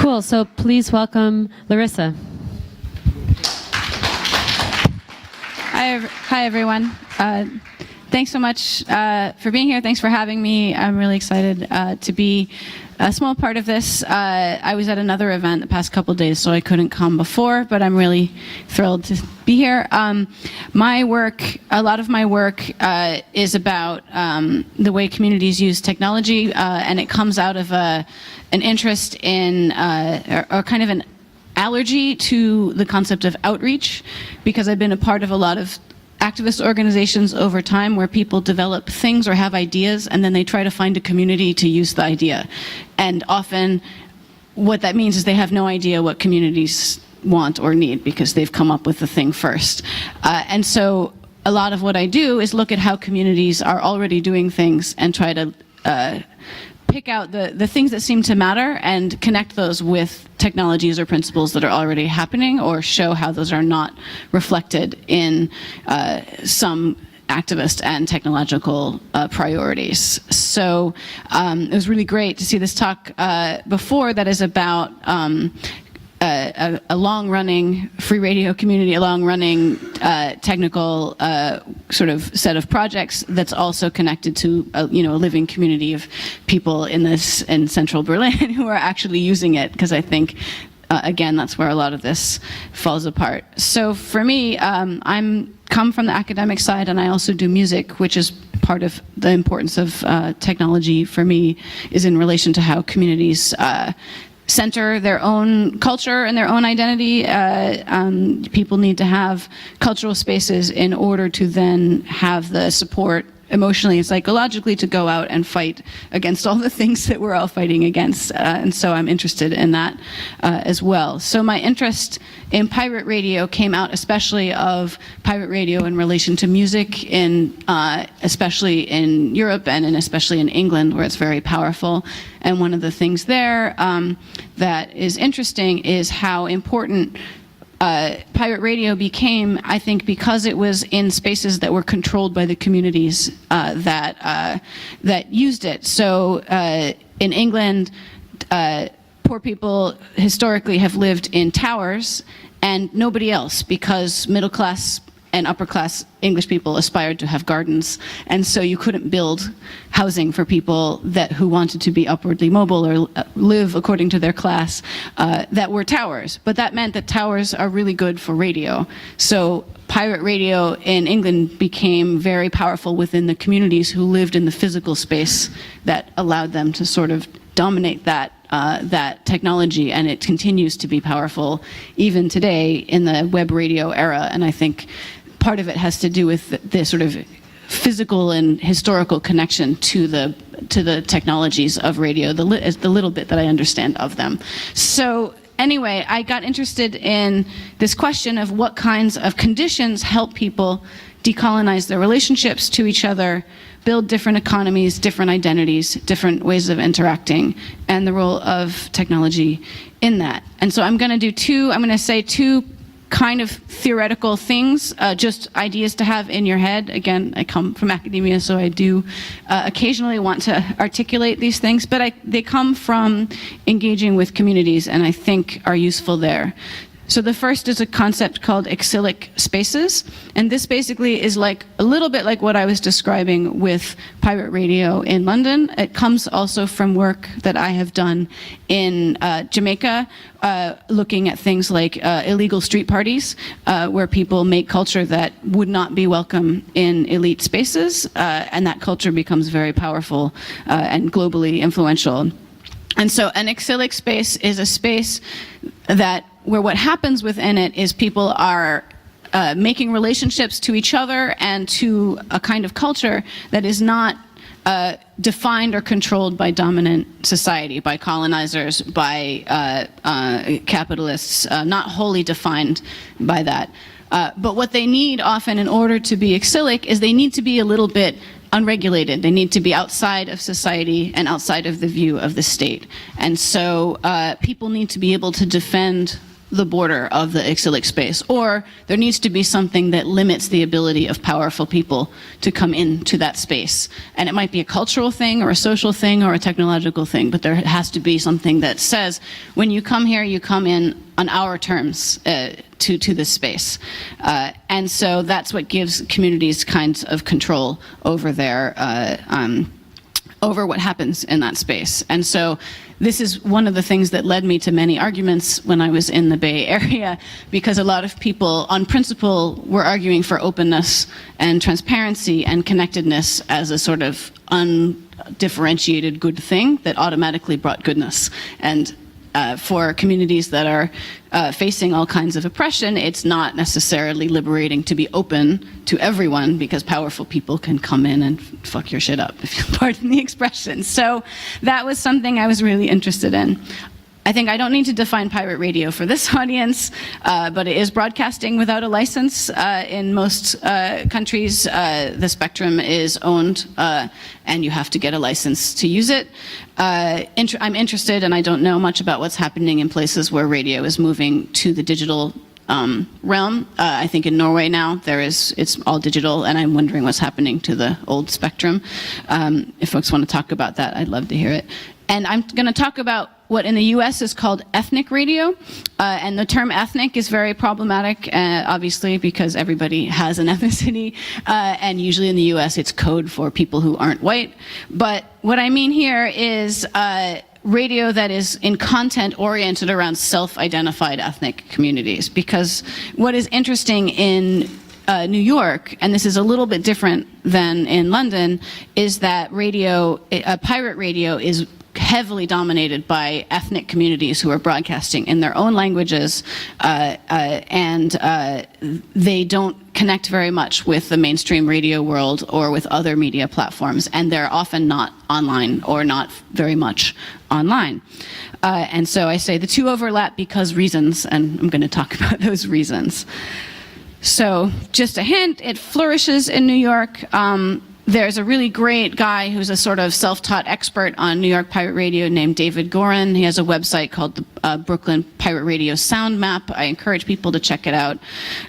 Cool. So please welcome Larissa. Hi, everyone. Thanks so much for being here. Thanks for having me. I'm really excited to be a small part of this. I was at another event the past couple of days, so I couldn't come before, but I'm really thrilled to be here. My work, a lot of my work is about the way communities use technology, and it comes out of an interest in, or kind of an allergy to the concept of outreach, because I've been a part of a lot of activist organizations over time where people develop things or have ideas and then they try to find a community to use the idea. And often what that means is they have no idea what communities want or need because they've come up with the thing first. And so a lot of what I do is look at how communities are already doing things and try to pick out the things that seem to matter and connect those with technologies or principles that are already happening, or show how those are not reflected in some activist and technological priorities. So it was really great to see this talk before that is about a long-running free radio community, a long-running technical sort of set of projects that's also connected to a living community of people in central Berlin who are actually using it, because I think again that's where a lot of this falls apart. So for me, I'm come from the academic side, and I also do music, which is part of the importance of technology for me, is in relation to how communities center their own culture and their own identity. People need to have cultural spaces in order to then have the support emotionally and psychologically to go out and fight against all the things that we're all fighting against. And so I'm interested in that as well. So my interest in pirate radio came out especially of pirate radio in relation to music, especially in Europe and especially in England, where it's very powerful. And one of the things there that is interesting is how important pirate radio became, I think, because it was in spaces that were controlled by the communities that used it. So in England, poor people historically have lived in towers and nobody else, because middle class and upper class English people aspired to have gardens, and so you couldn't build housing for people who wanted to be upwardly mobile or live according to their class that were towers. But that meant that towers are really good for radio. So pirate radio in England became very powerful within the communities who lived in the physical space that allowed them to sort of dominate that technology, and it continues to be powerful even today in the web radio era. And I think part of it has to do with the sort of physical and historical connection to the technologies of radio, the little bit that I understand of them. So anyway, I got interested in this question of what kinds of conditions help people decolonize their relationships to each other, build different economies, different identities, different ways of interacting, and the role of technology in that. And so I'm going to say two kind of theoretical things, just ideas to have in your head. Again, I come from academia, so I do occasionally want to articulate these things, but they come from engaging with communities and I think are useful there. So the first is a concept called exilic spaces, and this basically is like a little bit like what I was describing with pirate radio in London. It comes also from work that I have done in Jamaica, looking at things like illegal street parties, where people make culture that would not be welcome in elite spaces, and that culture becomes very powerful and globally influential. And so an exilic space is a space where what happens within it is people are making relationships to each other and to a kind of culture that is not defined or controlled by dominant society, by colonizers, by capitalists, not wholly defined by that. But what they need often in order to be exilic is they need to be a little bit unregulated. They need to be outside of society and outside of the view of the state. And so people need to be able to defend the border of the exilic space, or there needs to be something that limits the ability of powerful people to come into that space. And it might be a cultural thing or a social thing or a technological thing, but there has to be something that says, when you come here, you come in on our terms to this space. And so that's what gives communities kinds of control over their over what happens in that space. And so this is one of the things that led me to many arguments when I was in the Bay Area, because a lot of people, on principle, were arguing for openness and transparency and connectedness as a sort of undifferentiated good thing that automatically brought goodness. And for communities that are facing all kinds of oppression, it's not necessarily liberating to be open to everyone, because powerful people can come in and fuck your shit up, if you'll pardon the expression. So that was something I was really interested in. I think I don't need to define pirate radio for this audience, but it is broadcasting without a license in most countries. The spectrum is owned, and you have to get a license to use it. I'm interested, and I don't know much about what's happening in places where radio is moving to the digital realm. I think in Norway now it's all digital, and I'm wondering what's happening to the old spectrum. If folks want to talk about that, I'd love to hear it. And I'm going to talk about what in the US is called ethnic radio. And the term ethnic is very problematic, obviously, because everybody has an ethnicity. And usually in the US, it's code for people who aren't white. But what I mean here is radio that is in content oriented around self-identified ethnic communities. Because what is interesting in New York, and this is a little bit different than in London, is that radio, pirate radio is heavily dominated by ethnic communities who are broadcasting in their own languages, and they don't connect very much with the mainstream radio world or with other media platforms, and they're often not online or not very much online. And so I say the two overlap because reasons, and I'm going to talk about those reasons. So just a hint, it flourishes in New York. There's a really great guy who's a sort of self-taught expert on New York pirate radio named David Gorin. He has a website called the Brooklyn Pirate Radio Sound Map. I encourage people to check it out.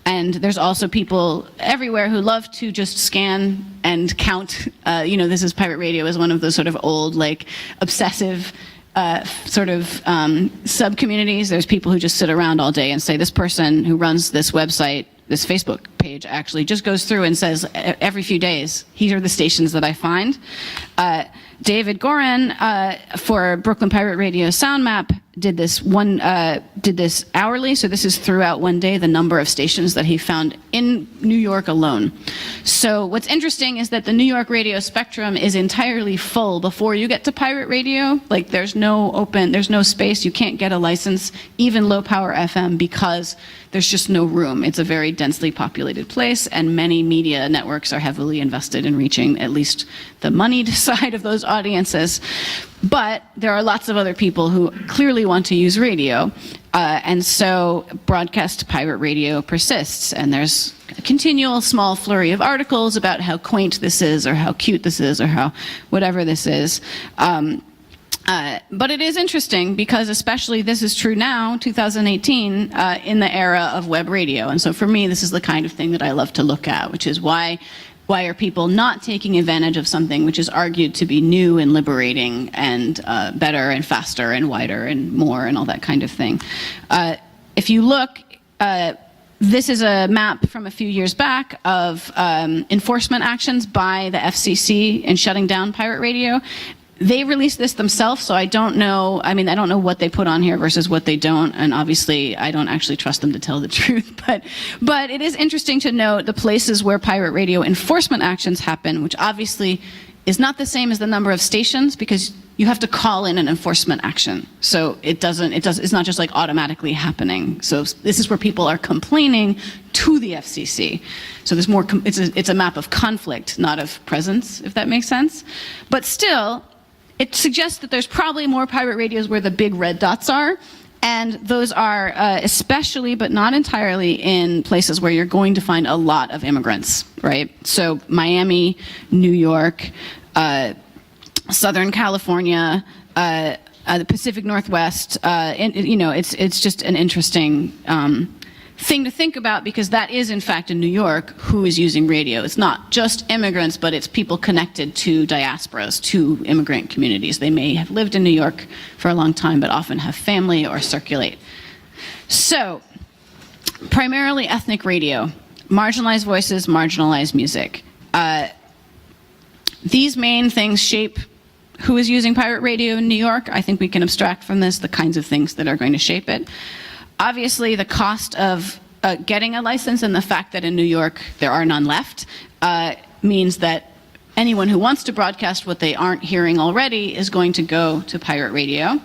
And there's also people everywhere who love to just scan and count. This is pirate radio is one of those sort of old, like, obsessive sub-communities. There's people who just sit around all day and say, this person who runs this website, this Facebook page, actually just goes through and says every few days, here are the stations that I find. David Gorin for Brooklyn Pirate Radio Sound Map did this hourly, so this is throughout one day, the number of stations that he found in New York alone. So what's interesting is that the New York radio spectrum is entirely full before you get to pirate radio. Like, there's no space, you can't get a license, even low power FM, because there's just no room. It's a very densely populated place, and many media networks are heavily invested in reaching at least the moneyed side of those audiences. But there are lots of other people who clearly want to use radio, and so broadcast pirate radio persists, and there's a continual small flurry of articles about how quaint this is, or how cute this is, or how whatever this is. But it is interesting because, especially this is true now, 2018, in the era of web radio. And so for me, this is the kind of thing that I love to look at, which is why are people not taking advantage of something which is argued to be new and liberating and better and faster and wider and more and all that kind of thing. If you look, this is a map from a few years back of enforcement actions by the FCC in shutting down pirate radio. They released this themselves, so I don't know. I mean, I don't know what they put on here versus what they don't, and obviously I don't actually trust them to tell the truth. But it is interesting to note the places where pirate radio enforcement actions happen, which obviously is not the same as the number of stations, because you have to call in an enforcement action. So it's not just like automatically happening. So this is where people are complaining to the FCC. So there's more. It's a map of conflict, not of presence, if that makes sense. But still, it suggests that there's probably more pirate radios where the big red dots are, and those are especially, but not entirely, in places where you're going to find a lot of immigrants, right? So Miami, New York, Southern California, the Pacific Northwest. It's just an interesting thing to think about, because that is in fact in New York who is using radio. It's not just immigrants, but it's people connected to diasporas, to immigrant communities. They may have lived in New York for a long time, but often have family or circulate. So, primarily ethnic radio, marginalized voices, marginalized music. These main things shape who is using pirate radio in New York. I think we can abstract from this the kinds of things that are going to shape it. Obviously, the cost of getting a license and the fact that in New York there are none left means that anyone who wants to broadcast what they aren't hearing already is going to go to pirate radio.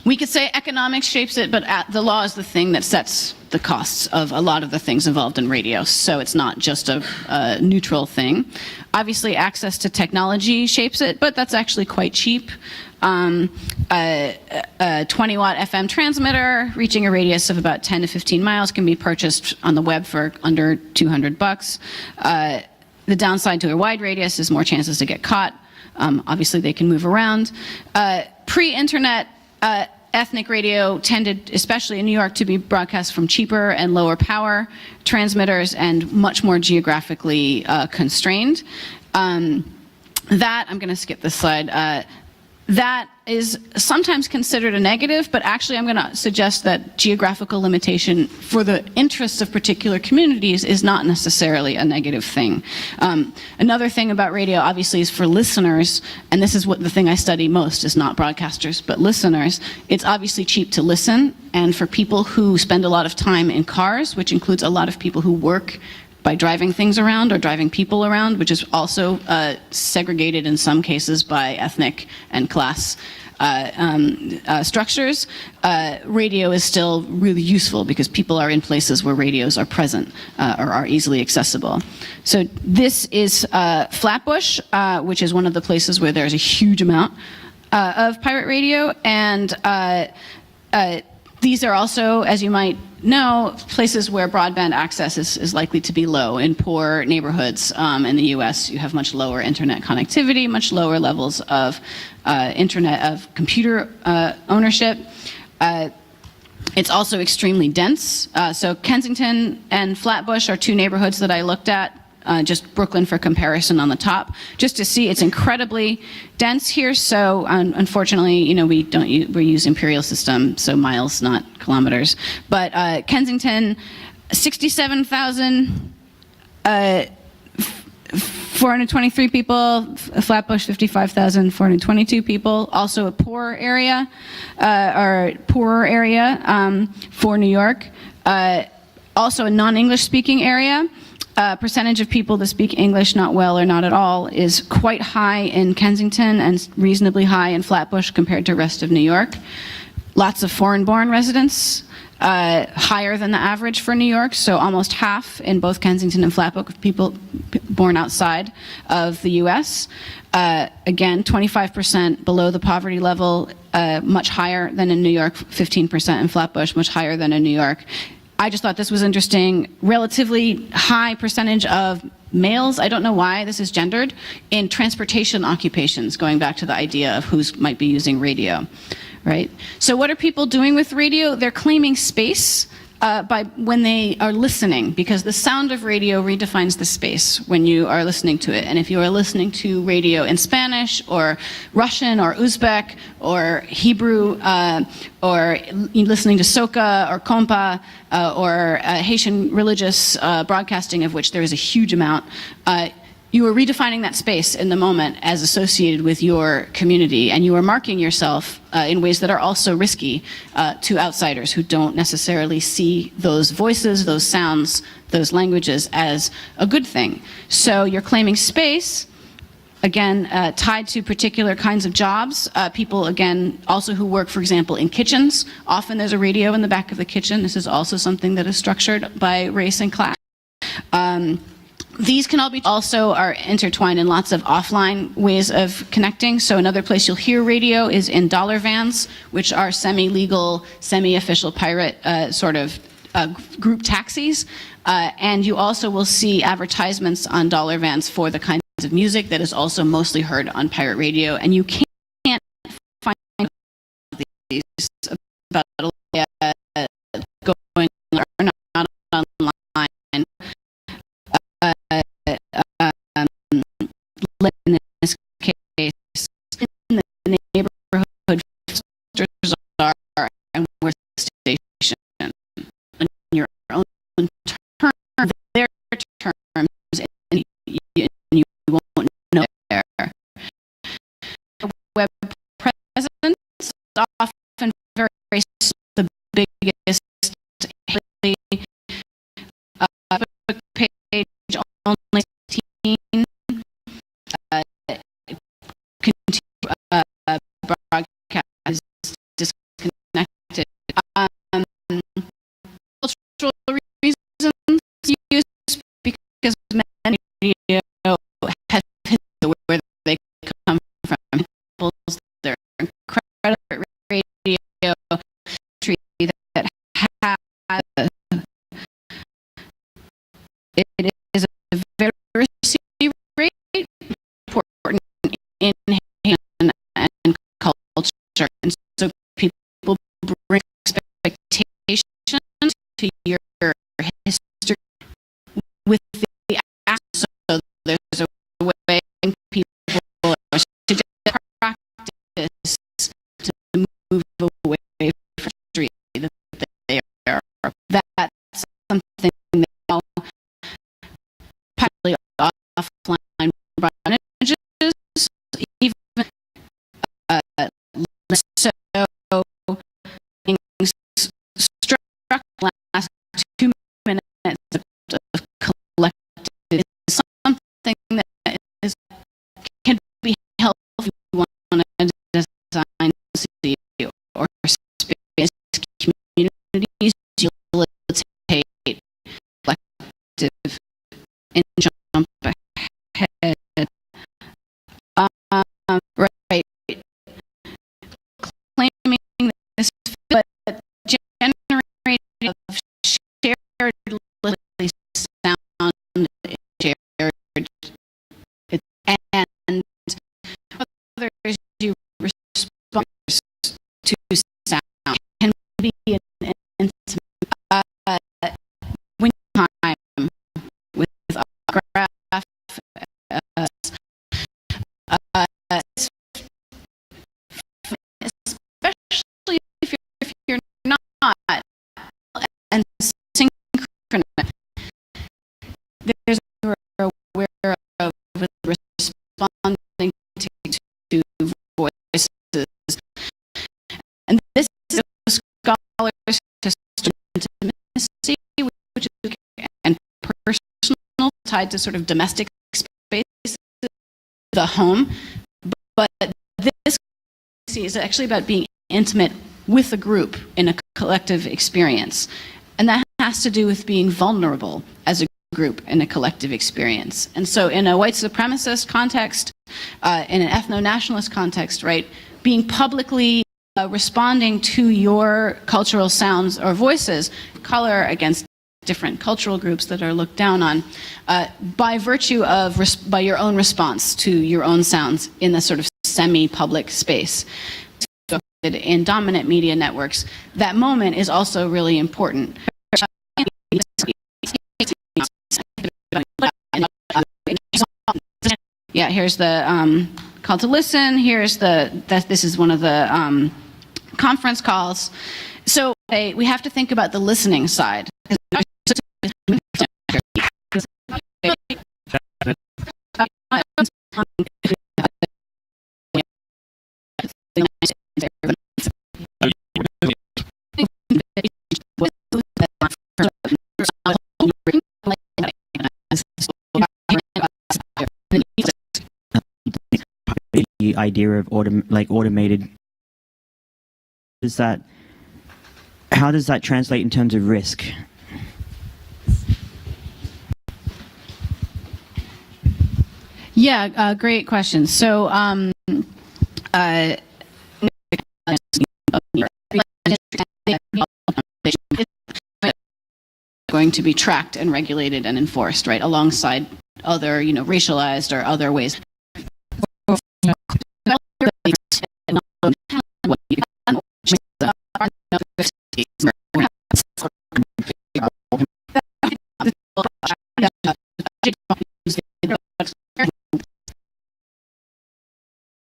We could say economics shapes it, but the law is the thing that sets the costs of a lot of the things involved in radio, so it's not just a neutral thing. Obviously, access to technology shapes it, but that's actually quite cheap. A 20-watt FM transmitter reaching a radius of about 10 to 15 miles can be purchased on the web for under $200. The downside to a wide radius is more chances to get caught. Obviously, they can move around. Pre-internet, ethnic radio tended, especially in New York, to be broadcast from cheaper and lower power transmitters and much more geographically constrained. I'm going to skip this slide. That is sometimes considered a negative, but actually I'm going to suggest that geographical limitation for the interests of particular communities is not necessarily a negative thing. Another thing about radio, obviously, is for listeners, and this is what the thing I study most is not broadcasters, but listeners. It's obviously cheap to listen, and for people who spend a lot of time in cars, which includes a lot of people who work by driving things around or driving people around, which is also segregated in some cases by ethnic and class structures, radio is still really useful because people are in places where radios are present or are easily accessible. So this is Flatbush, which is one of the places where there's a huge amount of pirate radio, and these are also, as you might know, places where broadband access is likely to be low. In poor neighborhoods in the US, you have much lower internet connectivity, much lower levels of computer ownership. It's also extremely dense. So Kensington and Flatbush are two neighborhoods that I looked at. Just Brooklyn for comparison on the top, just to see it's incredibly dense here. So unfortunately, we use imperial system, so miles, not kilometers. But Kensington, 67,423 people. Flatbush, 55,422 people. Also a poor area, or poorer area for New York. Also a non-English speaking area. Percentage of people that speak English not well or not at all is quite high in Kensington and reasonably high in Flatbush compared to the rest of New York. Lots of foreign-born residents, higher than the average for New York, so almost half in both Kensington and Flatbush of people born outside of the US. Again, 25% below the poverty level, much higher than in New York, 15% in Flatbush, much higher than in New York. I just thought this was interesting. Relatively high percentage of males, I don't know why this is gendered, in transportation occupations, going back to the idea of who might be using radio, right? So what are people doing with radio? They're claiming space when they are listening, because the sound of radio redefines the space when you are listening to it. And if you are listening to radio in Spanish or Russian or Uzbek or Hebrew, or listening to soca or compa or Haitian religious broadcasting, of which there is a huge amount, you are redefining that space in the moment as associated with your community, and you are marking yourself in ways that are also risky to outsiders who don't necessarily see those voices, those sounds, those languages as a good thing. So you're claiming space, again, tied to particular kinds of jobs. People, again, also who work, for example, in kitchens. Often there's a radio in the back of the kitchen. This is also something that is structured by race and class. These can all be also are intertwined in lots of offline ways of connecting. So another place you'll hear radio is in dollar vans, which are semi-legal, semi-official pirate group taxis. And you also will see advertisements on dollar vans for the kinds of music that is also mostly heard on pirate radio. And you can't about going or not online. In this case, in the neighborhood fosters are and where station on your own term, their terms, and you won't know there. Web presence often very the biggest page only 16 broadcast is disconnected. Cultural reasons used because many media have where they come from. They're incredible radio that has it is a very rate important in and culture, and so people bring expectations to your history with the act. So there's a way people to practice to move away from history that they are. That's something they all partly offline images, even so things struck last 2 minutes of collective is something that can be helpful if you want to design city or space communities facilitate collective and jump ahead. Right. Claiming this, but generating of shared sound, shared, and others you respond to sound can be an intimate when time with a graph. Especially if you're not and synchronous, there's aware of responding to voices, and this is a scholar's history of intimacy, which is and personal, tied to sort of domestic space, the home, but this is actually about being intimate with a group in a collective experience, and that has to do with being vulnerable as a group in a collective experience. And so in a white supremacist context, in an ethno-nationalist context, right, being publicly responding to your cultural sounds or voices, color against different cultural groups that are looked down on, by virtue of by your own response to your own sounds in the sort of semi-public space. So in dominant media networks, that moment is also really important. Yeah, here's the call to listen. Here's this is one of the conference calls. So we have to think about the listening side. The idea of automated, how does that translate in terms of risk? Yeah, great question. So going to be tracked and regulated and enforced, right, alongside other, racialized or other ways. marginalized